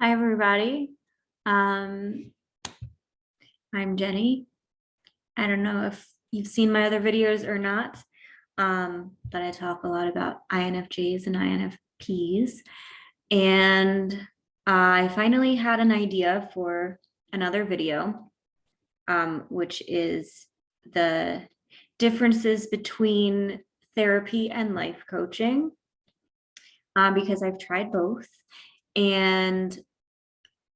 Hi, everybody. Um, I'm Jenny. I don't know if you've seen my other videos or not, but I talk a lot about INFJs and INFPs. And I finally had an idea for another video, which is the differences between therapy and life coaching, because I've tried both. And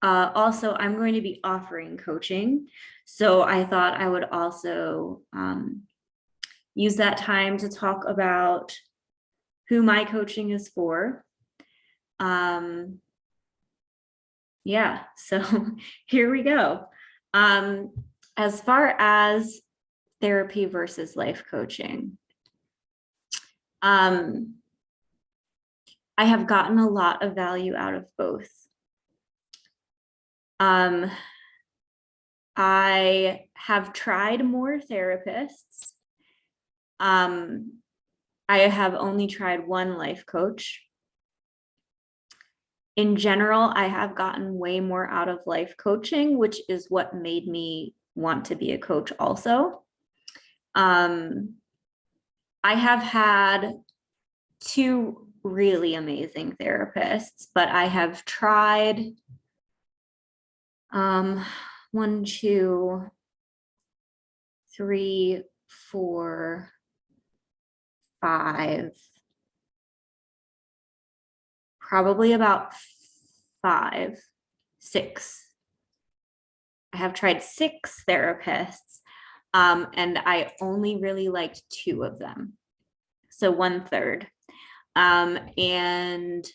also, I'm going to be offering coaching. So I thought I would also use that time to talk about who my coaching is for. Um, yeah, so here we go. As far as therapy versus life coaching, I have gotten a lot of value out of both. I have tried more therapists. I have only tried one life coach. In general, I have gotten way more out of life coaching, which is what made me want to be a coach also. I have had two really amazing therapists, but I have tried one, two, three, four, five, probably about five, six. I have tried six therapists, and I only really liked two of them. So 1/3. And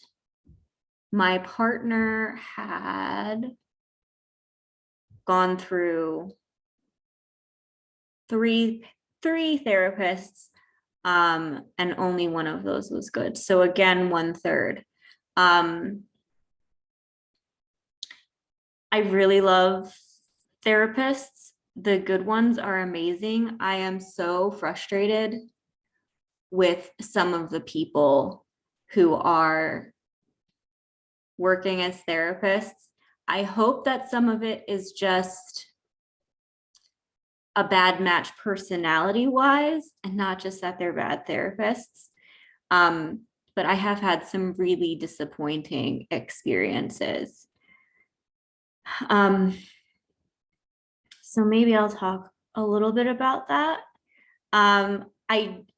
my partner had gone through three therapists, and only one of those was good. So again, 1/3. I really love therapists. The good ones are amazing. I am so frustrated with some of the people who are working as therapists. I hope that some of it is just a bad match personality wise and not just that they're bad therapists. But I have had some really disappointing experiences. So maybe I'll talk a little bit about that.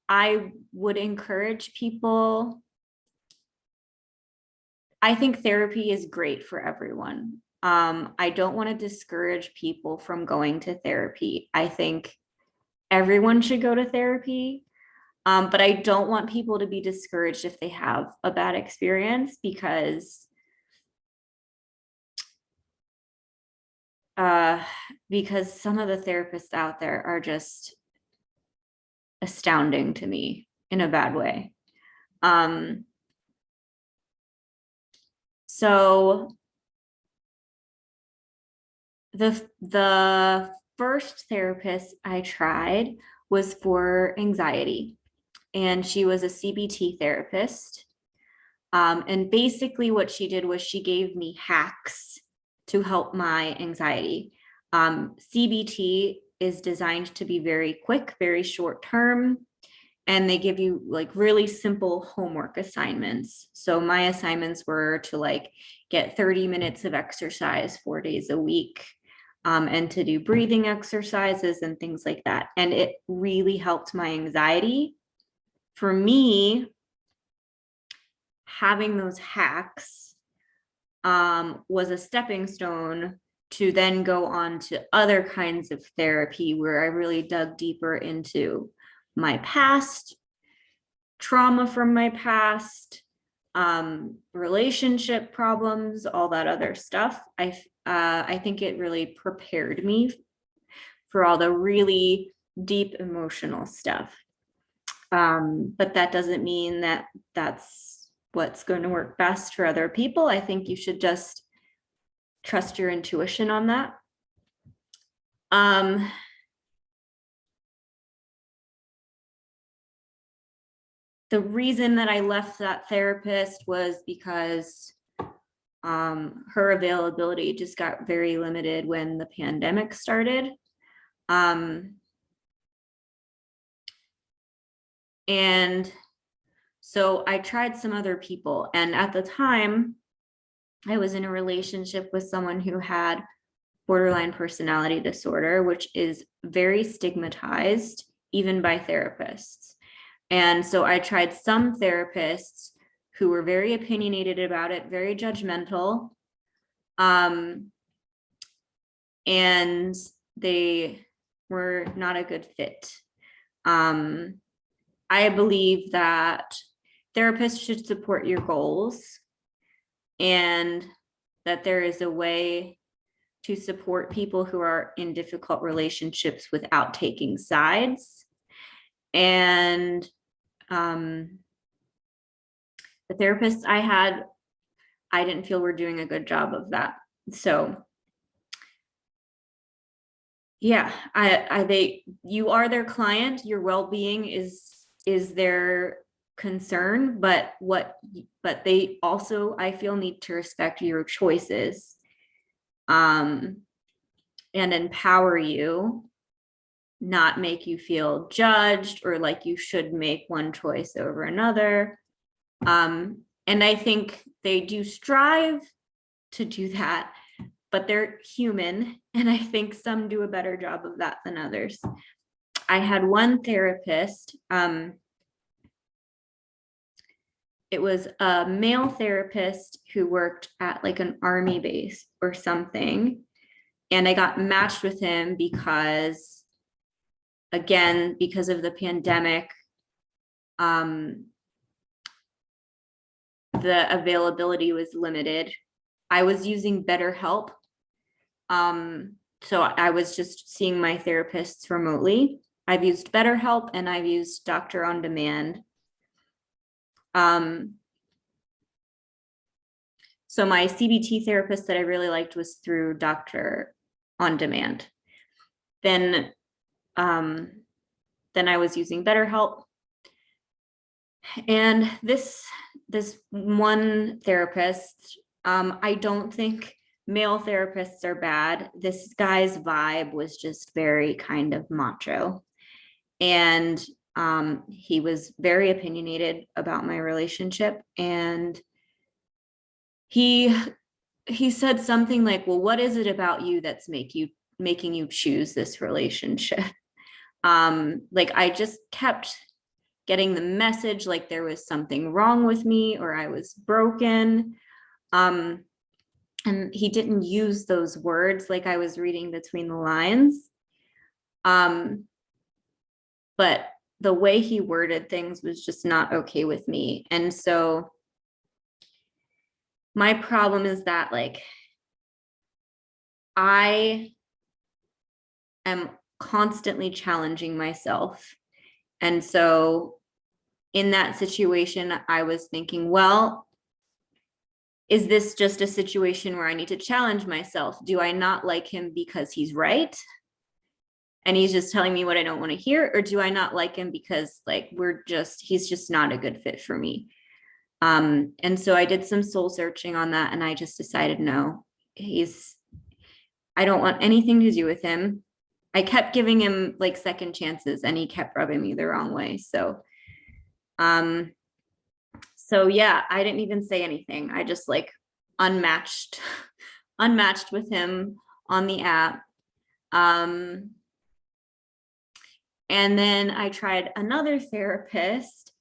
I would encourage people. I think therapy is great for everyone. I don't want to discourage people from going to therapy. I think everyone should go to therapy. But I don't want people to be discouraged if they have a bad experience because some of the therapists out there are just astounding to me in a bad way. So the first therapist I tried was for anxiety, and she was a CBT therapist. And basically what she did was she gave me hacks to help my anxiety. CBT is designed to be very quick, very short term, and they give you like really simple homework assignments. So my assignments were to like get 30 minutes of exercise 4 days a week, and to do breathing exercises and things like that. And it really helped my anxiety. For me, having those hacks was a stepping stone to then go on to other kinds of therapy where I really dug deeper into my past, trauma from my past, relationship problems, all that other stuff. I think it really prepared me for all the really deep emotional stuff. But that doesn't mean that that's what's going to work best for other people. I think you should just trust your intuition on that. The reason that I left that therapist was because her availability just got very limited when the pandemic started. And so I tried some other people, and at the time I was in a relationship with someone who had borderline personality disorder, which is very stigmatized even by therapists. And so I tried some therapists who were very opinionated about it, very judgmental. And they were not a good fit. I believe that therapists should support your goals, and that there is a way to support people who are in difficult relationships without taking sides. And the therapists I had, I didn't feel were doing a good job of that. So yeah, you are their client, your well-being is their concern, but they also, I feel, need to respect your choices, and empower you, not make you feel judged or like you should make one choice over another. And I think they do strive to do that, but they're human, and I think some do a better job of that than others. I had one therapist, it was a male therapist who worked at like an army base or something. And I got matched with him because, again, because of the pandemic, the availability was limited. I was using BetterHelp. So I was just seeing my therapists remotely. I've used BetterHelp and I've used Doctor on Demand. So my CBT therapist that I really liked was through Doctor on Demand. Then I was using BetterHelp. And this one therapist, I don't think male therapists are bad. This guy's vibe was just very kind of macho. And he was very opinionated about my relationship. And he said something like, well, what is it about you that's making you choose this relationship? Like I just kept getting the message like there was something wrong with me or I was broken. And he didn't use those words, like I was reading between the lines. But the way he worded things was just not okay with me. And so my problem is that like I am constantly challenging myself. And so in that situation, I was thinking, well, is this just a situation where I need to challenge myself? Do I not like him because he's right? And he's just telling me what I don't want to hear? Or do I not like him because like he's just not a good fit for me? And so I did some soul searching on that, and I just decided, no, I don't want anything to do with him. I kept giving him like second chances and he kept rubbing me the wrong way. So yeah, I didn't even say anything. I just like unmatched with him on the app. And then I tried another therapist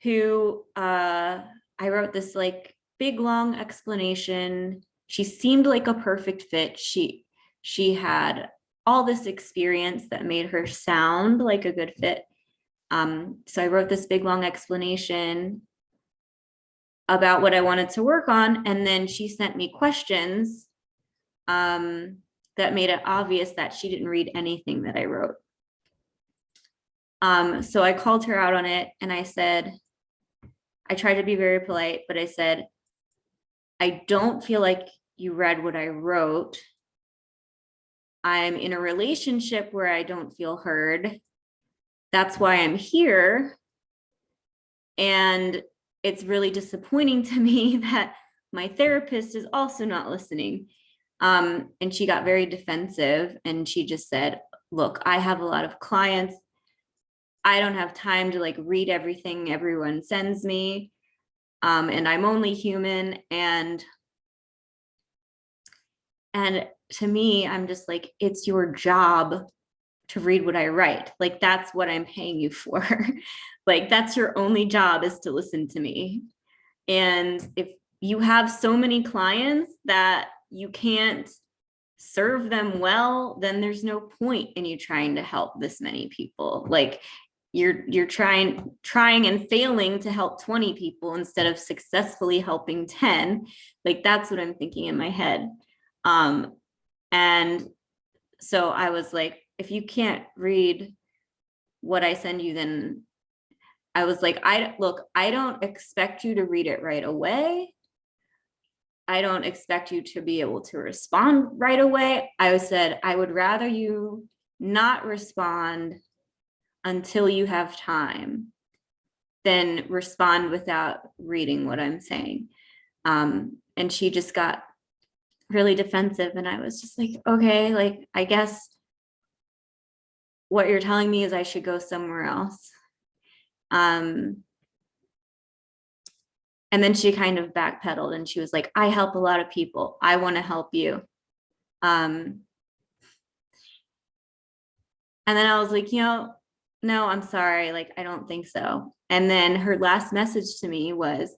who I wrote this like big long explanation. She seemed like a perfect fit. She had all this experience that made her sound like a good fit. So I wrote this big long explanation about what I wanted to work on. And then she sent me questions that made it obvious that she didn't read anything that I wrote. So I called her out on it and I said, I tried to be very polite, but I said, I don't feel like you read what I wrote. I'm in a relationship where I don't feel heard. That's why I'm here. And it's really disappointing to me that my therapist is also not listening. And she got very defensive and she just said, look, I have a lot of clients. I don't have time to like read everything everyone sends me. And I'm only human. And to me, I'm just like, it's your job to read what I write. Like, that's what I'm paying you for. Like, that's your only job, is to listen to me. And if you have so many clients that you can't serve them well, then there's no point in you trying to help this many people. Like, you're trying and failing to help 20 people instead of successfully helping 10. Like, that's what I'm thinking in my head. And so I was like, if you can't read what I send you, then I was like, I don't expect you to read it right away. I don't expect you to be able to respond right away. I said, I would rather you not respond until you have time than respond without reading what I'm saying. And she just got really defensive. And I was just like, okay, like, I guess what you're telling me is I should go somewhere else. And then she kind of backpedaled and she was like, I help a lot of people. I want to help you. And then I was like, no, I'm sorry. Like, I don't think so. And then her last message to me was,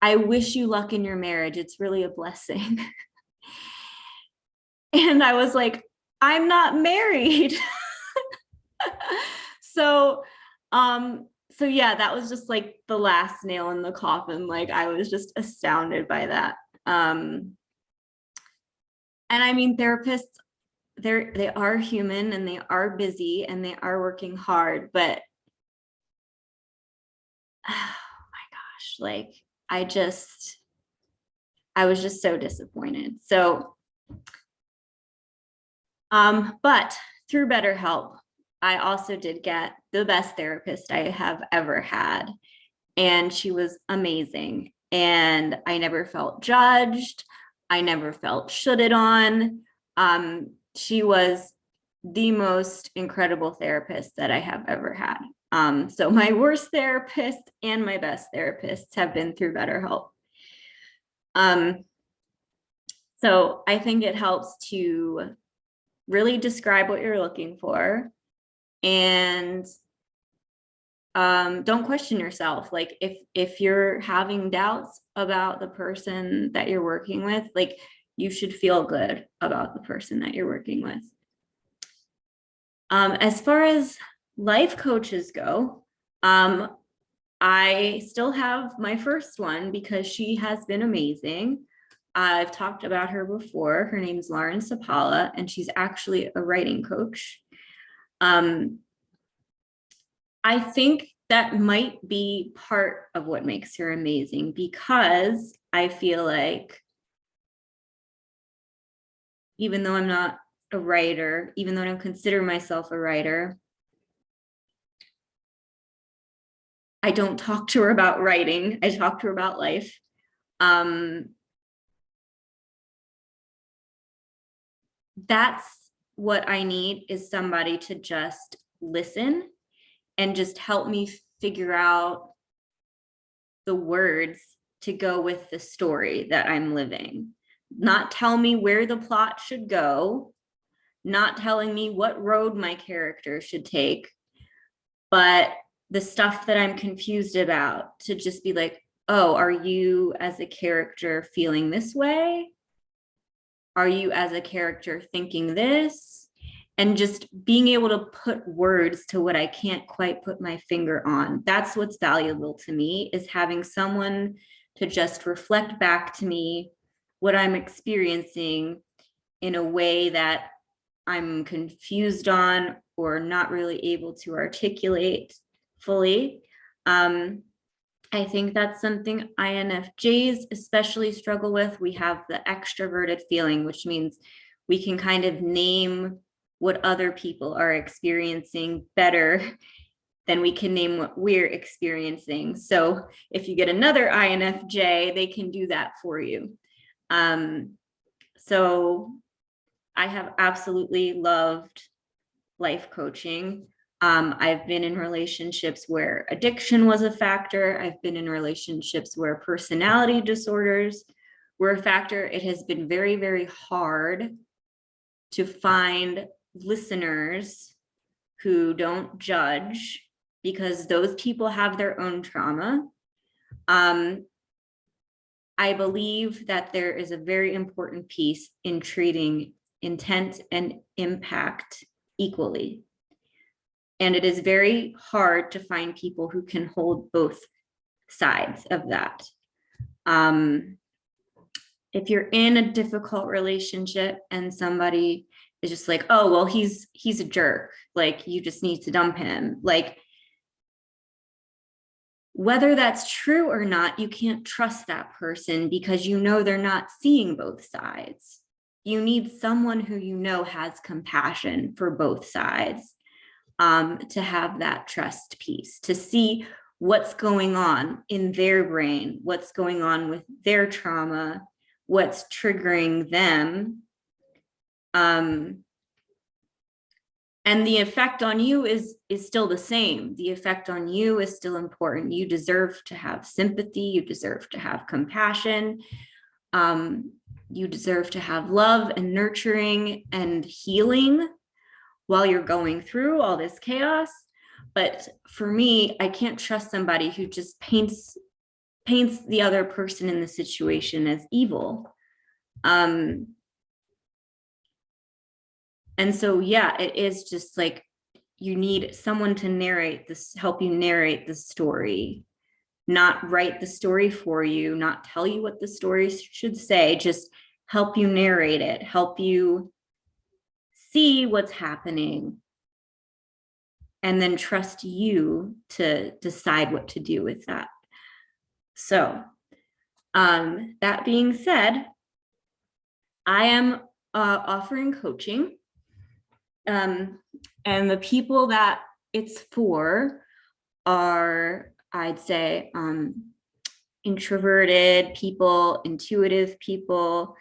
I wish you luck in your marriage. It's really a blessing. And I was like, I'm not married. So yeah, that was just like the last nail in the coffin. Like, I was just astounded by that. And I mean, therapists, they are human and they are busy and they are working hard, but oh my gosh, like, I was just so disappointed. So, but through BetterHelp, I also did get the best therapist I have ever had. And she was amazing. And I never felt judged. I never felt shitted on. She was the most incredible therapist that I have ever had. So my worst therapist and my best therapists have been through BetterHelp. So I think it helps to really describe what you're looking for, and don't question yourself. Like, if you're having doubts about the person that you're working with, like, you should feel good about the person that you're working with. As far as life coaches go, I still have my first one because she has been amazing. I've talked about her before. Her name's Lauren Sapala, and she's actually a writing coach. I think that might be part of what makes her amazing, because I feel like, even though I'm not a writer, even though I don't consider myself a writer, I don't talk to her about writing. I talk to her about life. That's what I need, is somebody to just listen and just help me figure out the words to go with the story that I'm living. Not tell me where the plot should go, not telling me what road my character should take, but the stuff that I'm confused about, to just be like, oh, are you as a character feeling this way? Are you as a character thinking this? And just being able to put words to what I can't quite put my finger on. That's what's valuable to me, is having someone to just reflect back to me what I'm experiencing in a way that I'm confused on or not really able to articulate fully. I think that's something INFJs especially struggle with. We have the extroverted feeling, which means we can kind of name what other people are experiencing better then we can name what we're experiencing. So if you get another INFJ, they can do that for you. So I have absolutely loved life coaching. I've been in relationships where addiction was a factor. I've been in relationships where personality disorders were a factor. It has been very, very hard to find listeners who don't judge, because those people have their own trauma. I believe that there is a very important piece in treating intent and impact equally. And it is very hard to find people who can hold both sides of that. If you're in a difficult relationship and somebody is just like, oh, well, he's a jerk, like you just need to dump him, like, whether that's true or not, you can't trust that person because you know they're not seeing both sides. You need someone who you know has compassion for both sides, to have that trust piece, to see what's going on in their brain, what's going on with their trauma, what's triggering them. And the effect on you is still the same. The effect on you is still important. You deserve to have sympathy. You deserve to have compassion. You deserve to have love and nurturing and healing while you're going through all this chaos. But for me, I can't trust somebody who just paints the other person in the situation as evil. And so, yeah, it is just like, you need someone to narrate this, help you narrate the story, not write the story for you, not tell you what the story should say, just help you narrate it, help you see what's happening, and then trust you to decide what to do with that. So, that being said, I am offering coaching. And the people that it's for are, I'd say, introverted people, intuitive people,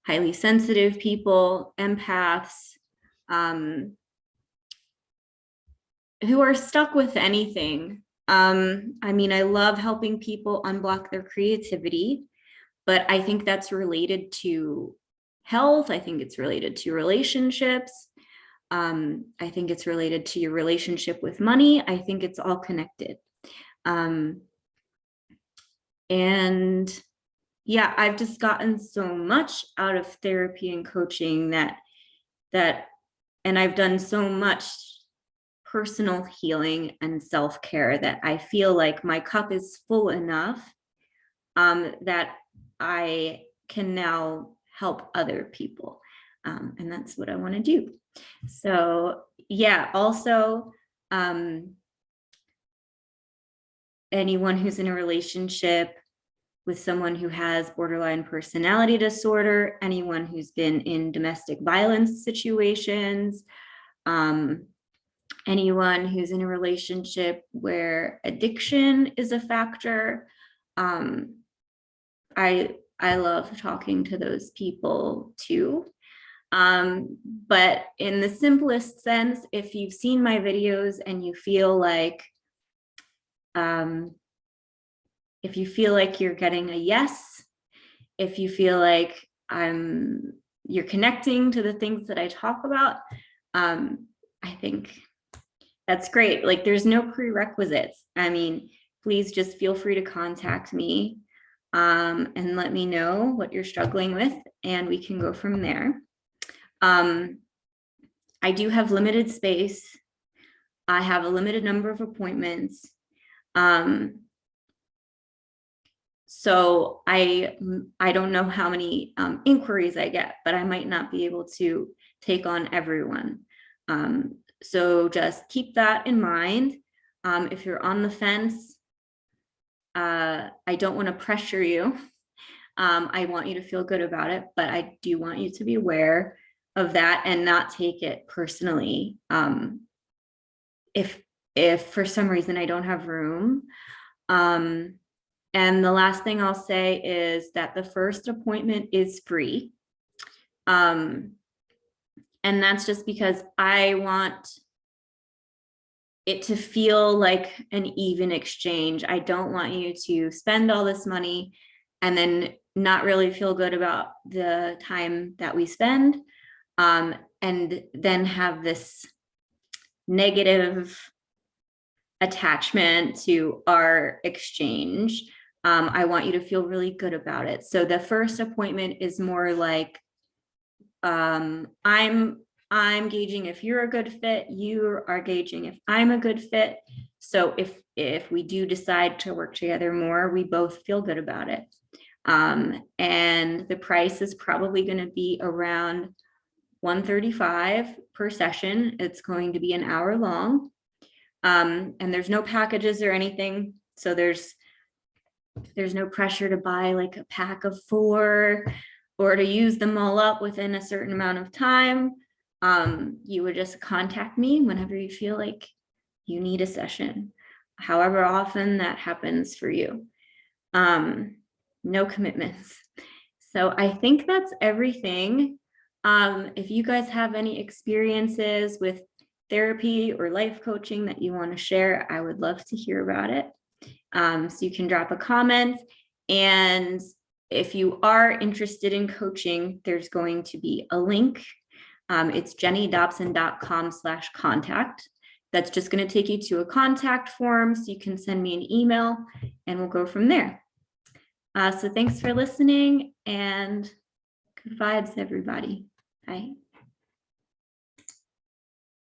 highly sensitive people, empaths, who are stuck with anything. I mean, I love helping people unblock their creativity, but I think that's related to health. I think it's related to relationships. I think it's related to your relationship with money. I think it's all connected. And yeah, I've just gotten so much out of therapy and coaching that, and I've done so much personal healing and self-care that I feel like my cup is full enough, that I can now help other people. And that's what I want to do. So yeah, also, anyone who's in a relationship with someone who has borderline personality disorder, anyone who's been in domestic violence situations, anyone who's in a relationship where addiction is a factor. I love talking to those people too. But in the simplest sense, if you've seen my videos and you feel like, you're getting a yes, if you feel like you're connecting to the things that I talk about, I think that's great. Like, there's no prerequisites. I mean, please just feel free to contact me, and let me know what you're struggling with, and we can go from there. I do have limited space. I have a limited number of appointments. So I don't know how many inquiries I get, but I might not be able to take on everyone. So just keep that in mind. If you're on the fence, I don't want to pressure you. I want you to feel good about it, but I do want you to be aware of that and not take it personally. If if for some reason I don't have room. And the last thing I'll say is that the first appointment is free. And that's just because I want it to feel like an even exchange. I don't want you to spend all this money and then not really feel good about the time that we spend, and then have this negative attachment to our exchange. I want you to feel really good about it. So the first appointment is more like, I'm gauging if you're a good fit, you are gauging if I'm a good fit. So if we do decide to work together more, we both feel good about it. And the price is probably going to be around $135 per session. It's going to be an hour long. And there's no packages or anything. So there's no pressure to buy like a pack of 4 or to use them all up within a certain amount of time. You would just contact me whenever you feel like you need a session, however often that happens for you. No commitments. So I think that's everything. If you guys have any experiences with therapy or life coaching that you want to share, I would love to hear about it. So you can drop a comment. And if you are interested in coaching, there's going to be a link. It's jennydobson.com/contact. That's just going to take you to a contact form. So you can send me an email and we'll go from there. So thanks for listening and good vibes, everybody. Bye.